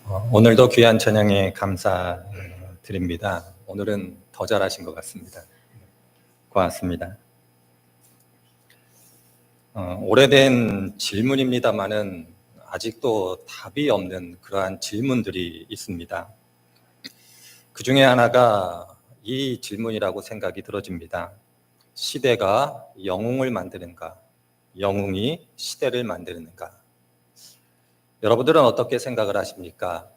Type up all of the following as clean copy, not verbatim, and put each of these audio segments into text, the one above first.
오늘도 귀한 찬양에 감사드립니다. 오늘은 더 잘하신 것 같습니다. 고맙습니다. 오래된 질문입니다만은 아직도 답이 없는 그러한 질문들이 있습니다. 그 중에 하나가 이 질문이라고 생각이 들어집니다. 시대가 영웅을 만드는가? 영웅이 시대를 만드는가? 여러분들은 어떻게 생각을 하십니까?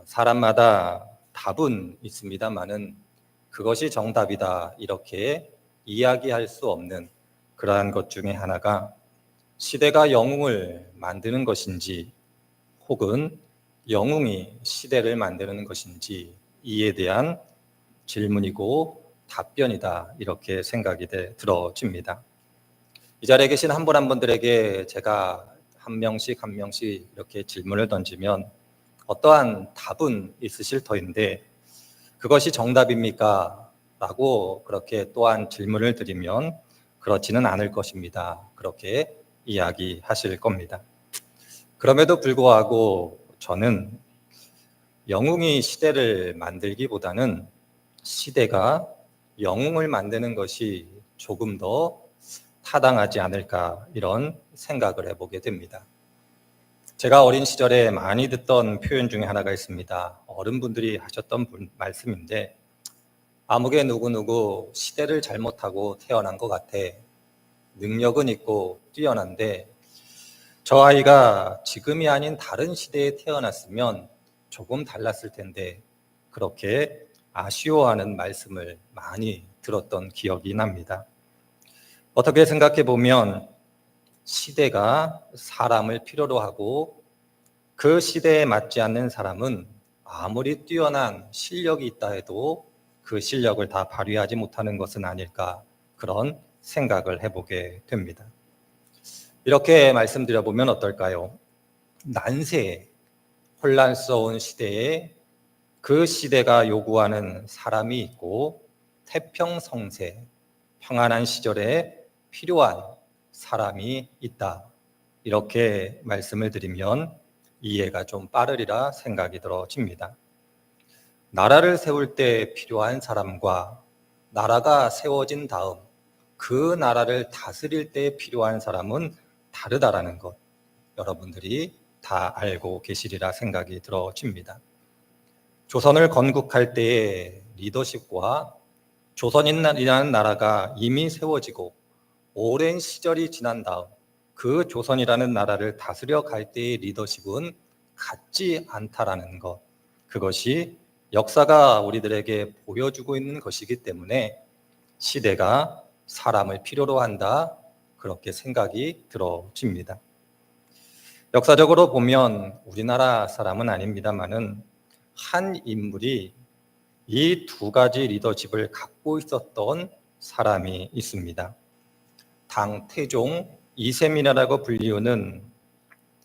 사람마다 답은 있습니다만은 그것이 정답이다 이렇게 이야기할 수 없는 그러한 것 중에 하나가 시대가 영웅을 만드는 것인지 혹은 영웅이 시대를 만드는 것인지 이에 대한 질문이고 답변이다 이렇게 생각이 들어집니다. 이 자리에 계신 한 분 한 분들에게 제가 한 명씩 이렇게 질문을 던지면 어떠한 답은 있으실 터인데 그것이 정답입니까? 라고 그렇게 또한 질문을 드리면 그렇지는 않을 것입니다. 그렇게 이야기하실 겁니다. 그럼에도 불구하고 저는 영웅이 시대를 만들기보다는 시대가 영웅을 만드는 것이 조금 더 타당하지 않을까 이런 생각을 해보게 됩니다. 제가 어린 시절에 많이 듣던 표현 중에 하나가 있습니다. 어른분들이 하셨던 말씀인데 아무개 누구누구 시대를 잘못하고 태어난 것 같아. 능력은 있고 뛰어난데 저 아이가 지금이 아닌 다른 시대에 태어났으면 조금 달랐을 텐데 그렇게 아쉬워하는 말씀을 많이 들었던 기억이 납니다. 어떻게 생각해 보면 시대가 사람을 필요로 하고 그 시대에 맞지 않는 사람은 아무리 뛰어난 실력이 있다 해도 그 실력을 다 발휘하지 못하는 것은 아닐까 그런 생각을 해보게 됩니다. 이렇게 말씀드려보면 어떨까요? 난세에 혼란스러운 시대에 그 시대가 요구하는 사람이 있고 태평성세, 평안한 시절에 필요한 사람이 있다. 이렇게 말씀을 드리면 이해가 좀 빠르리라 생각이 들어집니다. 나라를 세울 때 필요한 사람과 나라가 세워진 다음 그 나라를 다스릴 때 필요한 사람은 다르다라는 것 여러분들이 다 알고 계시리라 생각이 들어집니다. 조선을 건국할 때의 리더십과 조선이라는 나라가 이미 세워지고 오랜 시절이 지난 다음 그 조선이라는 나라를 다스려 갈 때의 리더십은 같지 않다라는 것. 그것이 역사가 우리들에게 보여주고 있는 것이기 때문에 시대가 사람을 필요로 한다. 그렇게 생각이 들어집니다. 역사적으로 보면 우리나라 사람은 아닙니다만은 한 인물이 이 두 가지 리더십을 갖고 있었던 사람이 있습니다. 당태종 이세민이라고 불리우는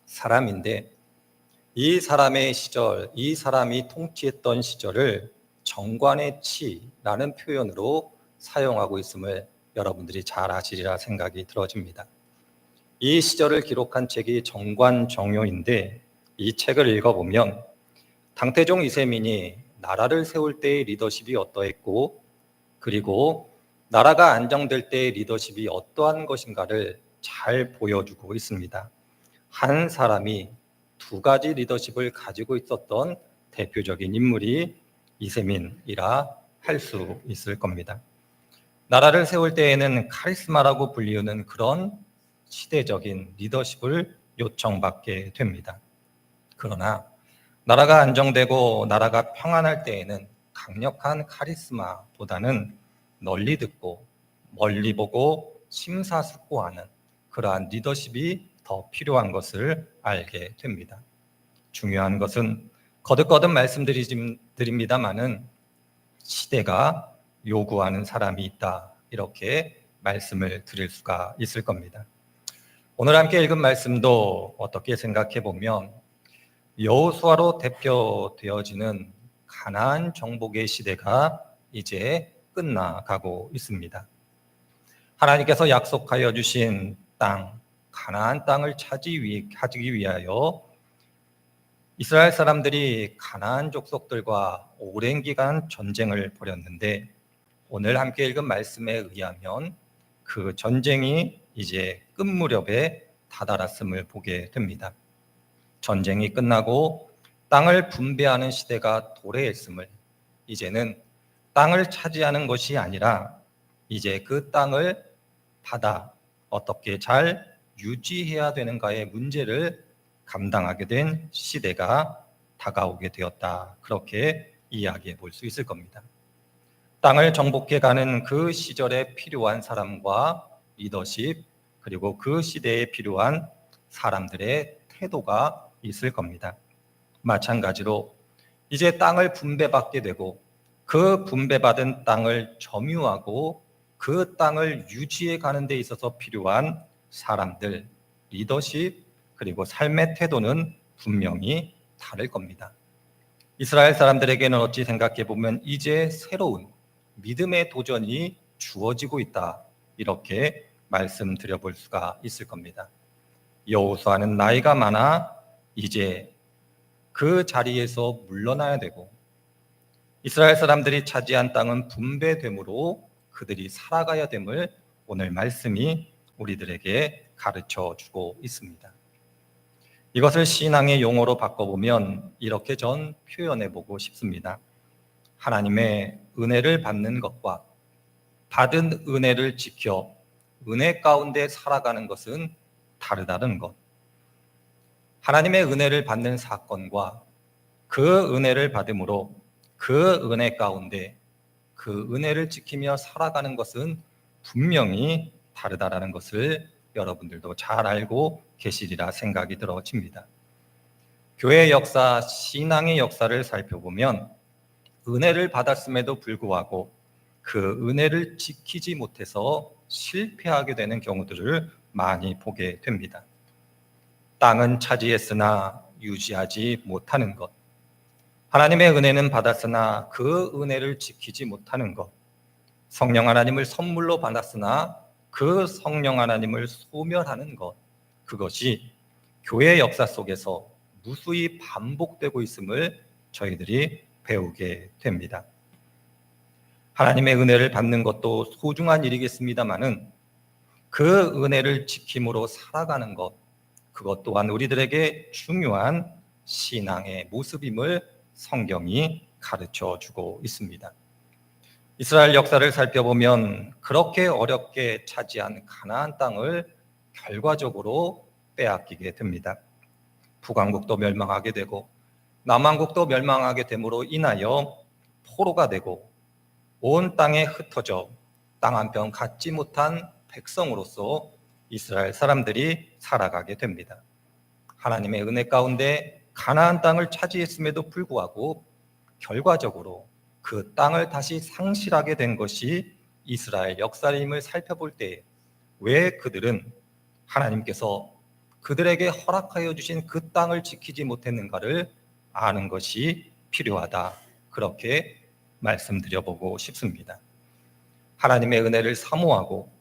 사람인데 이 사람의 시절, 이 사람이 통치했던 시절을 정관의 치라는 표현으로 사용하고 있음을 여러분들이 잘 아시리라 생각이 들어집니다. 이 시절을 기록한 책이 정관정요인데 이 책을 읽어보면 당태종 이세민이 나라를 세울 때의 리더십이 어떠했고 그리고 나라가 안정될 때의 리더십이 어떠한 것인가를 잘 보여주고 있습니다. 한 사람이 두 가지 리더십을 가지고 있었던 대표적인 인물이 이세민이라 할 수 있을 겁니다. 나라를 세울 때에는 카리스마라고 불리우는 그런 시대적인 리더십을 요청받게 됩니다. 그러나 나라가 안정되고 나라가 평안할 때에는 강력한 카리스마보다는 널리 듣고 멀리 보고 심사숙고하는 그러한 리더십이 더 필요한 것을 알게 됩니다. 중요한 것은 거듭거듭 말씀드립니다마는 시대가 요구하는 사람이 있다 이렇게 말씀을 드릴 수가 있을 겁니다. 오늘 함께 읽은 말씀도 어떻게 생각해 보면 여호수아로 대표되어지는 가나안 정복의 시대가 이제 끝나가고 있습니다. 하나님께서 약속하여 주신 땅, 가나안 땅을 차지하기 위하여 이스라엘 사람들이 가나안 족속들과 오랜 기간 전쟁을 벌였는데 오늘 함께 읽은 말씀에 의하면 그 전쟁이 이제 끝 무렵에 다다랐음을 보게 됩니다. 전쟁이 끝나고 땅을 분배하는 시대가 도래했음을, 이제는 땅을 차지하는 것이 아니라 이제 그 땅을 받아 어떻게 잘 유지해야 되는가의 문제를 감당하게 된 시대가 다가오게 되었다. 그렇게 이야기해 볼 수 있을 겁니다. 땅을 정복해 가는 그 시절에 필요한 사람과 리더십, 그리고 그 시대에 필요한 사람들의 태도가 있을 겁니다. 마찬가지로 이제 땅을 분배받게 되고 그 분배받은 땅을 점유하고 그 땅을 유지해 가는 데 있어서 필요한 사람들, 리더십, 그리고 삶의 태도는 분명히 다를 겁니다. 이스라엘 사람들에게는 어찌 생각해 보면 이제 새로운 믿음의 도전이 주어지고 있다, 이렇게 말씀드려 볼 수가 있을 겁니다. 여호수아는 나이가 많아 이제 그 자리에서 물러나야 되고, 이스라엘 사람들이 차지한 땅은 분배됨으로 그들이 살아가야 됨을 오늘 말씀이 우리들에게 가르쳐 주고 있습니다. 이것을 신앙의 용어로 바꿔보면 이렇게 전 표현해 보고 싶습니다. 하나님의 은혜를 받는 것과 받은 은혜를 지켜 은혜 가운데 살아가는 것은 다르다는 것. 하나님의 은혜를 받는 사건과 그 은혜를 받음으로 그 은혜 가운데 그 은혜를 지키며 살아가는 것은 분명히 다르다라는 것을 여러분들도 잘 알고 계시리라 생각이 들어집니다. 교회의 역사, 신앙의 역사를 살펴보면 은혜를 받았음에도 불구하고 그 은혜를 지키지 못해서 실패하게 되는 경우들을 많이 보게 됩니다. 땅은 차지했으나 유지하지 못하는 것, 하나님의 은혜는 받았으나 그 은혜를 지키지 못하는 것, 성령 하나님을 선물로 받았으나 그 성령 하나님을 소멸하는 것, 그것이 교회 역사 속에서 무수히 반복되고 있음을 저희들이 배우게 됩니다. 하나님의 은혜를 받는 것도 소중한 일이겠습니다마는 그 은혜를 지킴으로 살아가는 것, 그것 또한 우리들에게 중요한 신앙의 모습임을 성경이 가르쳐 주고 있습니다. 이스라엘 역사를 살펴보면 그렇게 어렵게 차지한 가나안 땅을 결과적으로 빼앗기게 됩니다. 북왕국도 멸망하게 되고 남왕국도 멸망하게 됨으로 인하여 포로가 되고 온 땅에 흩어져 땅 한 편 갖지 못한 백성으로서 이스라엘 사람들이 살아가게 됩니다. 하나님의 은혜 가운데 가나안 땅을 차지했음에도 불구하고 결과적으로 그 땅을 다시 상실하게 된 것이 이스라엘 역사임을 살펴볼 때 왜 그들은 하나님께서 그들에게 허락하여 주신 그 땅을 지키지 못했는가를 아는 것이 필요하다, 그렇게 말씀드려보고 싶습니다. 하나님의 은혜를 사모하고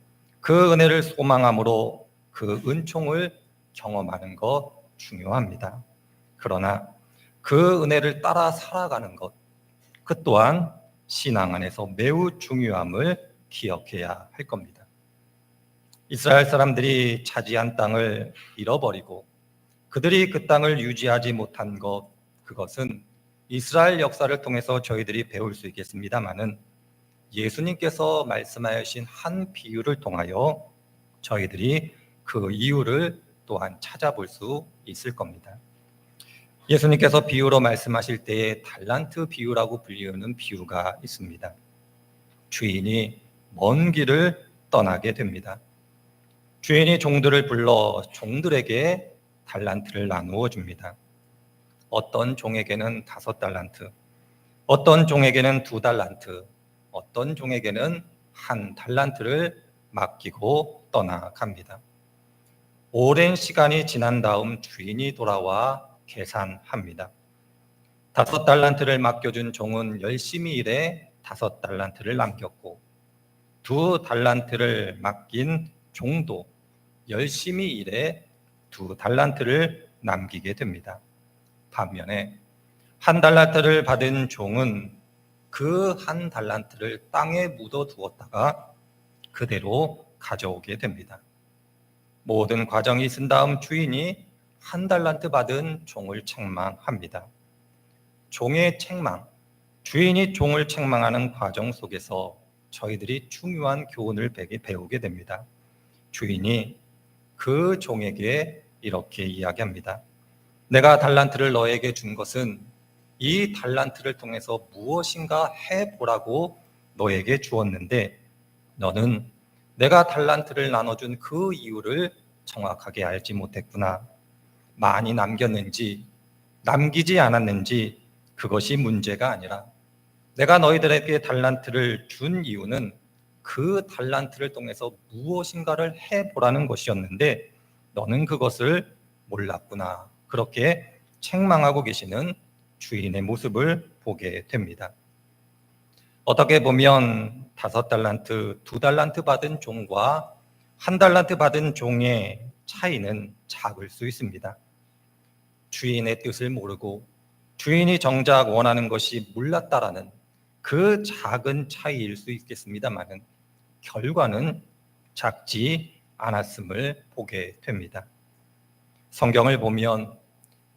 그 은혜를 소망함으로 그 은총을 경험하는 것 중요합니다. 그러나 그 은혜를 따라 살아가는 것, 그 또한 신앙 안에서 매우 중요함을 기억해야 할 겁니다. 이스라엘 사람들이 차지한 땅을 잃어버리고 그들이 그 땅을 유지하지 못한 것, 그것은 이스라엘 역사를 통해서 저희들이 배울 수 있겠습니다마는 예수님께서 말씀하신 한 비유를 통하여 저희들이 그 이유를 또한 찾아볼 수 있을 겁니다. 예수님께서 비유로 말씀하실 때에 달란트 비유라고 불리우는 비유가 있습니다. 주인이 먼 길을 떠나게 됩니다. 주인이 종들을 불러 종들에게 달란트를 나누어 줍니다. 어떤 종에게는 5달란트, 어떤 종에게는 2달란트, 어떤 종에게는 1달란트를 맡기고 떠나갑니다. 오랜 시간이 지난 다음 주인이 돌아와 계산합니다. 5달란트를 맡겨준 종은 열심히 일해 5달란트를 남겼고 2달란트를 맡긴 종도 열심히 일해 2달란트를 남기게 됩니다. 반면에 한 달란트를 받은 종은 그 한 달란트를 땅에 묻어 두었다가 그대로 가져오게 됩니다. 모든 과정이 있은 다음 주인이 한 달란트 받은 종을 책망합니다. 종의 책망, 주인이 종을 책망하는 과정 속에서 저희들이 중요한 교훈을 배우게 됩니다. 주인이 그 종에게 이렇게 이야기합니다. 내가 달란트를 너에게 준 것은 이 달란트를 통해서 무엇인가 해보라고 너에게 주었는데 너는 내가 달란트를 나눠준 그 이유를 정확하게 알지 못했구나. 많이 남겼는지 남기지 않았는지 그것이 문제가 아니라 내가 너희들에게 달란트를 준 이유는 그 달란트를 통해서 무엇인가를 해보라는 것이었는데 너는 그것을 몰랐구나. 그렇게 책망하고 계시는 주인의 모습을 보게 됩니다. 어떻게 보면 5달란트, 2달란트 받은 종과 1달란트 받은 종의 차이는 작을 수 있습니다. 주인의 뜻을 모르고 주인이 정작 원하는 것이 몰랐다라는 그 작은 차이일 수 있겠습니다만은 결과는 작지 않았음을 보게 됩니다. 성경을 보면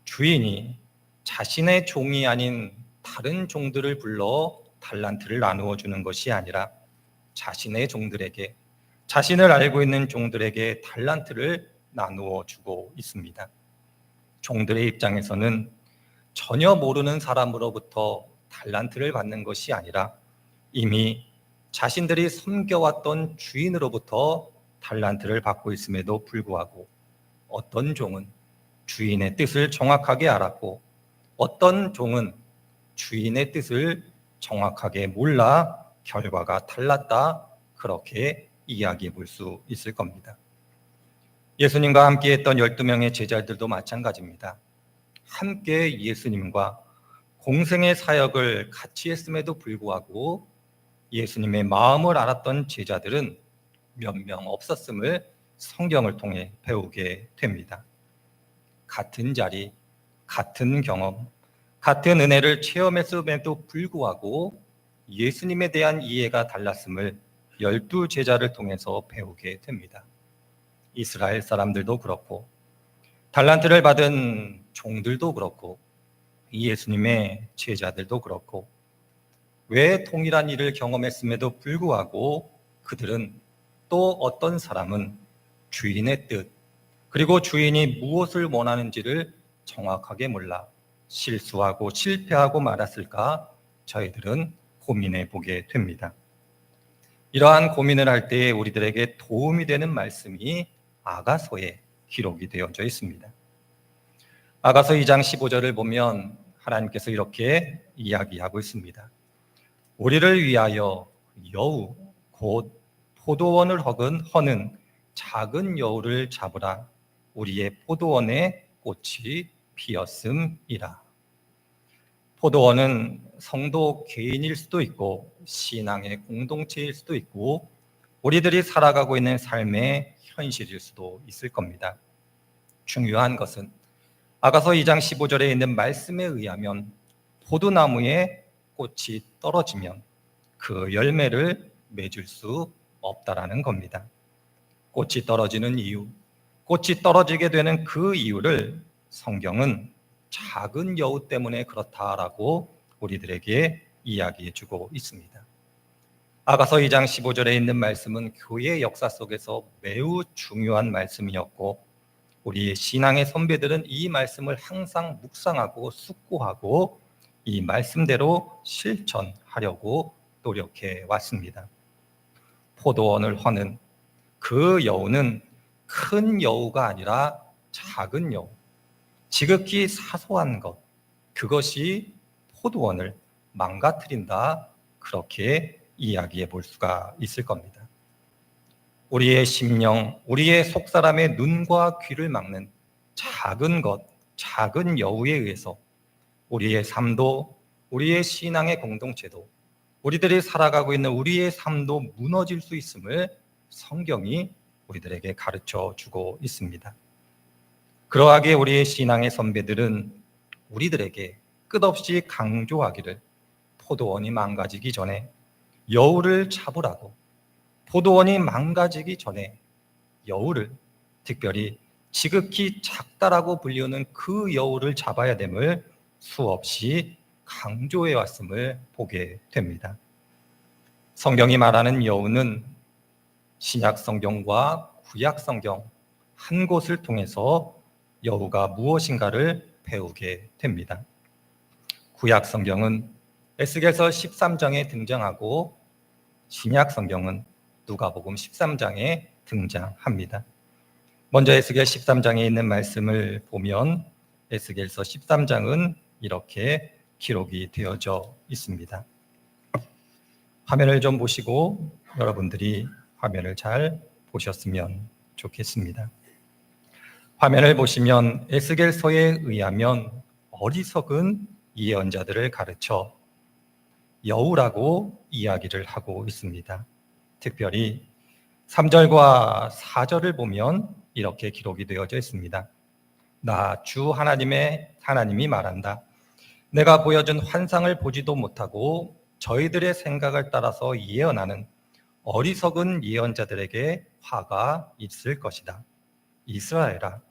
주인이 자신의 종이 아닌 다른 종들을 불러 달란트를 나누어 주는 것이 아니라 자신의 종들에게, 자신을 알고 있는 종들에게 달란트를 나누어 주고 있습니다. 종들의 입장에서는 전혀 모르는 사람으로부터 달란트를 받는 것이 아니라 이미 자신들이 섬겨왔던 주인으로부터 달란트를 받고 있음에도 불구하고 어떤 종은 주인의 뜻을 정확하게 알았고 어떤 종은 주인의 뜻을 정확하게 몰라 결과가 달랐다, 그렇게 이야기해 볼 수 있을 겁니다. 예수님과 함께 했던 12명의 제자들도 마찬가지입니다. 함께 예수님과 공생의 사역을 같이 했음에도 불구하고 예수님의 마음을 알았던 제자들은 몇 명 없었음을 성경을 통해 배우게 됩니다. 같은 자리, 같은 경험, 같은 은혜를 체험했음에도 불구하고 예수님에 대한 이해가 달랐음을 12제자를 통해서 배우게 됩니다. 이스라엘 사람들도 그렇고 달란트를 받은 종들도 그렇고 예수님의 제자들도 그렇고 왜 동일한 일을 경험했음에도 불구하고 그들은 또 어떤 사람은 주인의 뜻, 그리고 주인이 무엇을 원하는지를 정확하게 몰라 실수하고 실패하고 말았을까 저희들은 고민해 보게 됩니다. 이러한 고민을 할 때에 우리들에게 도움이 되는 말씀이 아가서에 기록이 되어져 있습니다. 아가서 2장 15절을 보면 하나님께서 이렇게 이야기하고 있습니다. 우리를 위하여 여우 곧 포도원을 허는 작은 여우를 잡으라. 우리의 포도원에 꽃이 피었음이라. 포도원은 성도 개인일 수도 있고 신앙의 공동체일 수도 있고 우리들이 살아가고 있는 삶의 현실일 수도 있을 겁니다. 중요한 것은 아가서 2장 15절에 있는 말씀에 의하면 포도나무에 꽃이 떨어지면 그 열매를 맺을 수 없다라는 겁니다. 꽃이 떨어지는 이유, 꽃이 떨어지게 되는 그 이유를 성경은 작은 여우 때문에 그렇다라고 우리들에게 이야기해 주고 있습니다. 아가서 2장 15절에 있는 말씀은 교회의 역사 속에서 매우 중요한 말씀이었고 우리의 신앙의 선배들은 이 말씀을 항상 묵상하고 숙고하고 이 말씀대로 실천하려고 노력해 왔습니다. 포도원을 허는 그 여우는 큰 여우가 아니라 작은 여우, 지극히 사소한 것, 그것이 포도원을 망가뜨린다, 그렇게 이야기해 볼 수가 있을 겁니다. 우리의 심령, 우리의 속사람의 눈과 귀를 막는 작은 것, 작은 여우에 의해서 우리의 삶도, 우리의 신앙의 공동체도, 우리들이 살아가고 있는 우리의 삶도 무너질 수 있음을 성경이 우리들에게 가르쳐 주고 있습니다. 그러하기에 우리의 신앙의 선배들은 우리들에게 끝없이 강조하기를 포도원이 망가지기 전에 여우를 잡으라고, 포도원이 망가지기 전에 여우를, 특별히 지극히 작다라고 불리우는 그 여우를 잡아야 됨을 수없이 강조해 왔음을 보게 됩니다. 성경이 말하는 여우는 신약 성경과 구약 성경 한 곳을 통해서 여우가 무엇인가를 배우게 됩니다. 구약 성경은 에스겔서 13장에 등장하고 신약 성경은 누가복음 13장에 등장합니다. 먼저 에스겔 13장에 있는 말씀을 보면 에스겔서 13장은 이렇게 기록이 되어져 있습니다. 화면을 좀 보시고 여러분들이 화면을 잘 보셨으면 좋겠습니다. 화면을 보시면 에스겔서에 의하면 어리석은 예언자들을 가르쳐 여우라고 이야기를 하고 있습니다. 특별히 3절과 4절을 보면 이렇게 기록이 되어져 있습니다. 나 주 하나님이 말한다. 내가 보여준 환상을 보지도 못하고 저희들의 생각을 따라서 예언하는 어리석은 예언자들에게 화가 있을 것이다. 이스라엘아,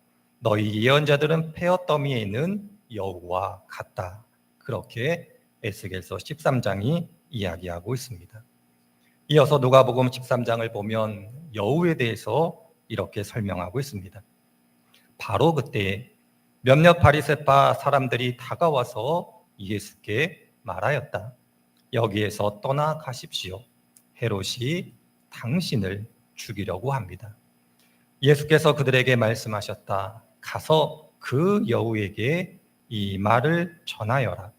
너희 예언자들은 폐허더미에 있는 여우와 같다. 그렇게 에스겔서 13장이 이야기하고 있습니다. 이어서 누가복음 13장을 보면 여우에 대해서 이렇게 설명하고 있습니다. 바로 그때 몇몇 바리새파 사람들이 다가와서 예수께 말하였다. 여기에서 떠나가십시오. 헤롯이 당신을 죽이려고 합니다. 예수께서 그들에게 말씀하셨다. 가서 그 여우에게 이 말을 전하여라.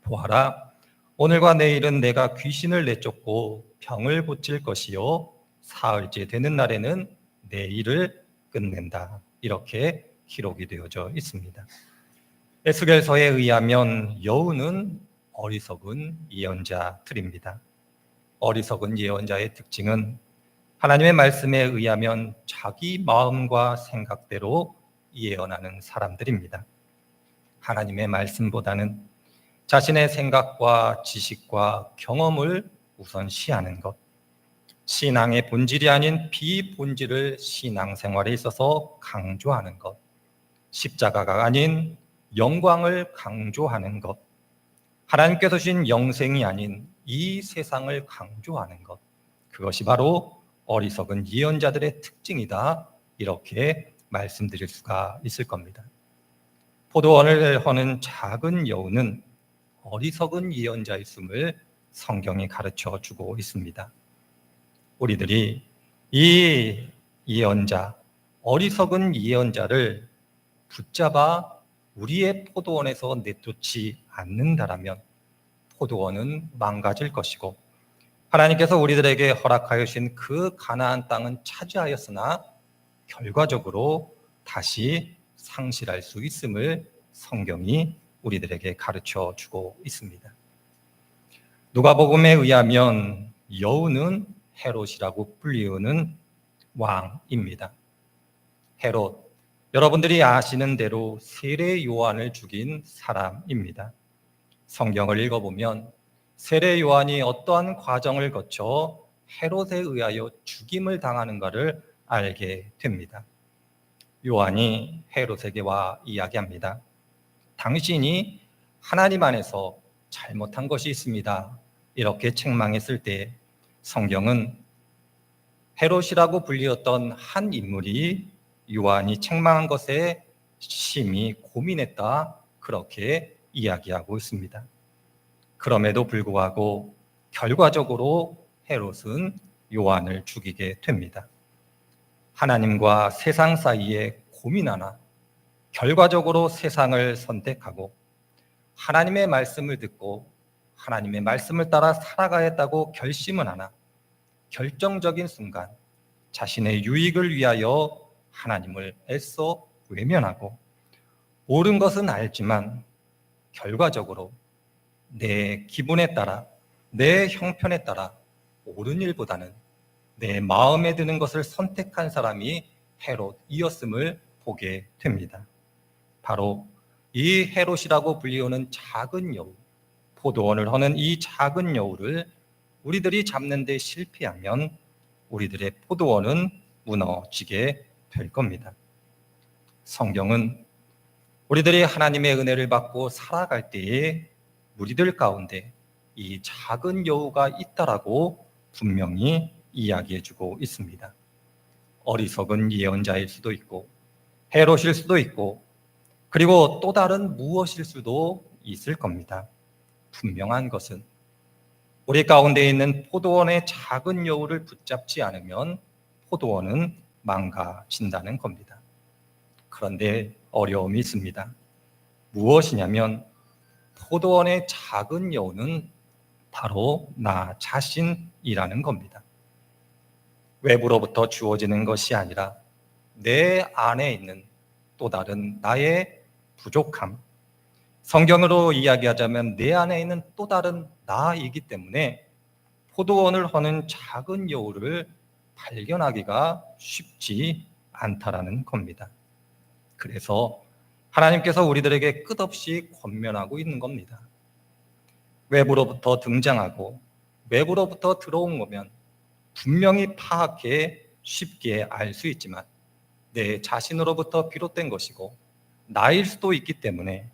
보아라, 오늘과 내일은 내가 귀신을 내쫓고 병을 고칠 것이요 사흘째 되는 날에는 내 일을 끝낸다. 이렇게 기록이 되어져 있습니다. 에스겔서에 의하면 여우는 어리석은 예언자들입니다. 어리석은 예언자의 특징은 하나님의 말씀에 의하면 자기 마음과 생각대로 예언하는 사람들입니다. 하나님의 말씀보다는 자신의 생각과 지식과 경험을 우선시하는 것, 신앙의 본질이 아닌 비본질을 신앙생활에 있어서 강조하는 것, 십자가가 아닌 영광을 강조하는 것, 하나님께서 주신 영생이 아닌 이 세상을 강조하는 것, 그것이 바로 어리석은 예언자들의 특징이다. 이렇게 말씀드릴 수가 있을 겁니다. 포도원을 허는 작은 여우는 어리석은 예언자였음을 성경이 가르쳐 주고 있습니다. 우리들이 이 예언자, 어리석은 예언자를 붙잡아 우리의 포도원에서 내쫓지 않는다라면 포도원은 망가질 것이고 하나님께서 우리들에게 허락하여 주신 그 가나안 땅은 차지하였으나 결과적으로 다시 상실할 수 있음을 성경이 우리들에게 가르쳐 주고 있습니다. 누가복음에 의하면 여우는 헤롯이라고 불리우는 왕입니다. 헤롯, 여러분들이 아시는 대로 세례 요한을 죽인 사람입니다. 성경을 읽어보면 세례 요한이 어떠한 과정을 거쳐 헤롯에 의하여 죽임을 당하는가를 알게 됩니다. 요한이 헤롯에게 와 이야기합니다. 당신이 하나님 안에서 잘못한 것이 있습니다. 이렇게 책망했을 때 성경은 헤롯이라고 불리었던 한 인물이 요한이 책망한 것에 심히 고민했다. 그렇게 이야기하고 있습니다. 그럼에도 불구하고 결과적으로 헤롯은 요한을 죽이게 됩니다. 하나님과 세상 사이에 고민하나 결과적으로 세상을 선택하고 하나님의 말씀을 듣고 하나님의 말씀을 따라 살아가겠다고 결심은 하나 결정적인 순간 자신의 유익을 위하여 하나님을 애써 외면하고 옳은 것은 알지만 결과적으로 내 기분에 따라 내 형편에 따라 옳은 일보다는 내 마음에 드는 것을 선택한 사람이 헤롯이었음을 보게 됩니다. 바로 이 헤롯이라고 불리우는 작은 여우, 포도원을 허는 이 작은 여우를 우리들이 잡는 데 실패하면 우리들의 포도원은 무너지게 될 겁니다. 성경은 우리들이 하나님의 은혜를 받고 살아갈 때에 우리들 가운데 이 작은 여우가 있다라고 분명히 이야기해주고 있습니다. 어리석은 예언자일 수도 있고 헤롯일 수도 있고 그리고 또 다른 무엇일 수도 있을 겁니다. 분명한 것은 우리 가운데 있는 포도원의 작은 여우를 붙잡지 않으면 포도원은 망가진다는 겁니다. 그런데 어려움이 있습니다. 무엇이냐면 포도원의 작은 여우는 바로 나 자신이라는 겁니다. 외부로부터 주어지는 것이 아니라 내 안에 있는 또 다른 나의 부족함, 성경으로 이야기하자면 내 안에 있는 또 다른 나이기 때문에 포도원을 허는 작은 여우를 발견하기가 쉽지 않다라는 겁니다. 그래서 하나님께서 우리들에게 끝없이 권면하고 있는 겁니다. 외부로부터 등장하고 외부로부터 들어온 거면 분명히 파악해 쉽게 알 수 있지만 내 자신으로부터 비롯된 것이고 나일 수도 있기 때문에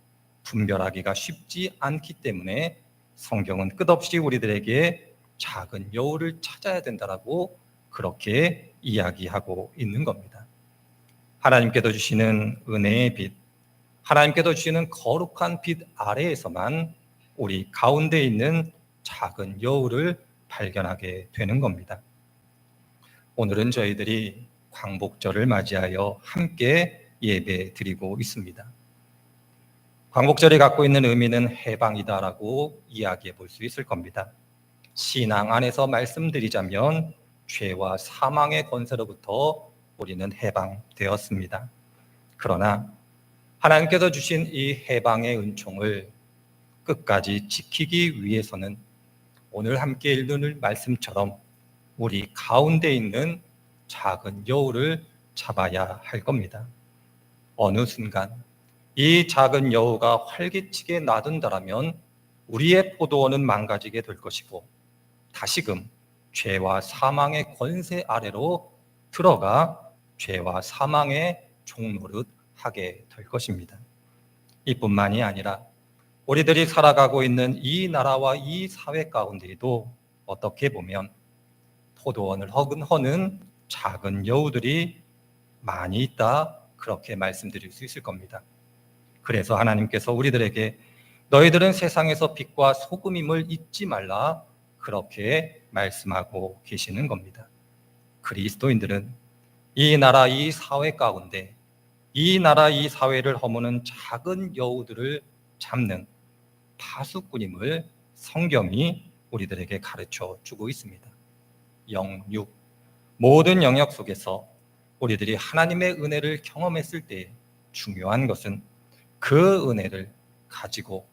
분별하기가 쉽지 않기 때문에 성경은 끝없이 우리들에게 작은 여우를 찾아야 된다라고 그렇게 이야기하고 있는 겁니다. 하나님께서 주시는 은혜의 빛, 하나님께서 주시는 거룩한 빛 아래에서만 우리 가운데 있는 작은 여우를 발견하게 되는 겁니다. 오늘은 저희들이 광복절을 맞이하여 함께 예배 드리고 있습니다. 광복절이 갖고 있는 의미는 해방이다라고 이야기해 볼 수 있을 겁니다. 신앙 안에서 말씀드리자면 죄와 사망의 권세로부터 우리는 해방되었습니다. 그러나 하나님께서 주신 이 해방의 은총을 끝까지 지키기 위해서는 오늘 함께 읽는 말씀처럼 우리 가운데 있는 작은 여우를 잡아야 할 겁니다. 어느 순간 이 작은 여우가 활기치게 나든다라면 우리의 포도원은 망가지게 될 것이고 다시금 죄와 사망의 권세 아래로 들어가 죄와 사망의 종노릇 하게 될 것입니다. 이뿐만이 아니라 우리들이 살아가고 있는 이 나라와 이 사회 가운데에도 어떻게 보면 포도원을 허는 작은 여우들이 많이 있다, 그렇게 말씀드릴 수 있을 겁니다. 그래서 하나님께서 우리들에게 너희들은 세상에서 빛과 소금임을 잊지 말라, 그렇게 말씀하고 계시는 겁니다. 그리스도인들은 이 나라 이 사회 가운데 이 나라 이 사회를 허무는 작은 여우들을 잡는 파수꾼임을 성경이 우리들에게 가르쳐 주고 있습니다. 영육, 모든 영역 속에서 우리들이 하나님의 은혜를 경험했을 때 중요한 것은 그 은혜를 가지고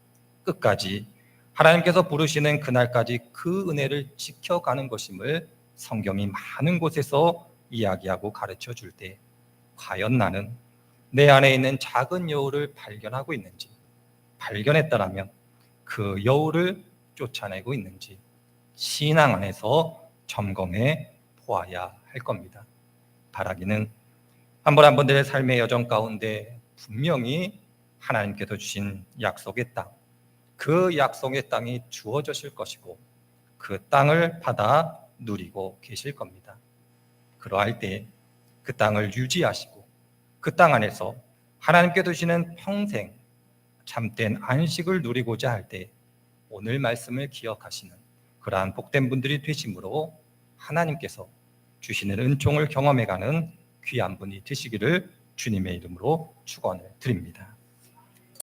끝까지 하나님께서 부르시는 그날까지 그 은혜를 지켜가는 것임을 성경이 많은 곳에서 이야기하고 가르쳐 줄 때 과연 나는 내 안에 있는 작은 여우를 발견하고 있는지, 발견했다라면 그 여우를 쫓아내고 있는지 신앙 안에서 점검해 보아야 할 겁니다. 바라기는 한 번 한 번들의 삶의 여정 가운데 분명히 하나님께서 주신 약속의 땅, 그 약속의 땅이 주어지실 것이고 그 땅을 받아 누리고 계실 겁니다. 그러할 때 그 땅을 유지하시고 그 땅 안에서 하나님께서 주시는 평생 참된 안식을 누리고자 할 때 오늘 말씀을 기억하시는 그러한 복된 분들이 되심으로 하나님께서 주시는 은총을 경험해가는 귀한 분이 되시기를 주님의 이름으로 축원을 드립니다.